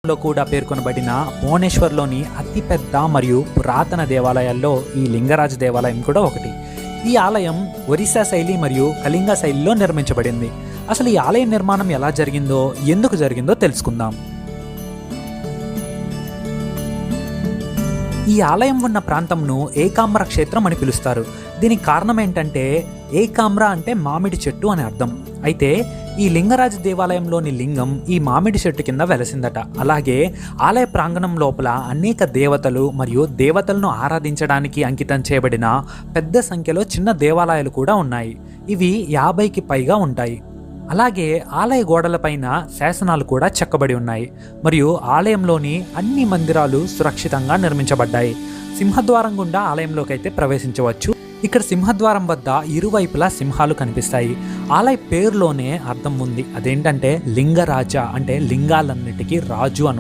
లో కూడా పేర్కొనబడిన భువనేశ్వర్లోని అతిపెద్ద మరియు పురాతన దేవాలయాల్లో ఈ లింగరాజ్ దేవాలయం కూడా ఒకటి. ఈ ఆలయం ఒరిస్సా శైలి మరియు కళింగ శైలిలో నిర్మించబడింది. అసలు ఈ ఆలయ నిర్మాణం ఎలా జరిగిందో, ఎందుకు జరిగిందో తెలుసుకుందాం. ఈ ఆలయం ఉన్న ప్రాంతంను ఏకామ్ర క్షేత్రం అని పిలుస్తారు. దీనికి కారణం ఏంటంటే ఏకామ్ర అంటే మామిడి చెట్టు అని అర్థం. అయితే ఈ లింగరాజు దేవాలయంలోని లింగం ఈ మామిడి చెట్టు కింద వెలసిందట. అలాగే ఆలయ ప్రాంగణం లోపల అనేక దేవతలు మరియు దేవతలను ఆరాధించడానికి అంకితం చేయబడిన పెద్ద సంఖ్యలో చిన్న దేవాలయాలు కూడా ఉన్నాయి. ఇవి 50కి పైగా ఉంటాయి. అలాగే ఆలయ గోడలపైన శాసనాలు కూడా చెక్కబడి ఉన్నాయి. మరియు ఆలయంలోని అన్ని మందిరాలు సురక్షితంగా నిర్మించబడ్డాయి. సింహద్వారం గుండా ఆలయంలోకి అయితే ప్రవేశించవచ్చు. ఇక్కడ సింహద్వారం వద్ద ఇరువైపులా సింహాలు కనిపిస్తాయి. ఆలయ పేరులోనే అర్థం ఉంది. అదేంటంటే లింగరాజ అంటే లింగాలన్నిటికీ రాజు అన్నమాట.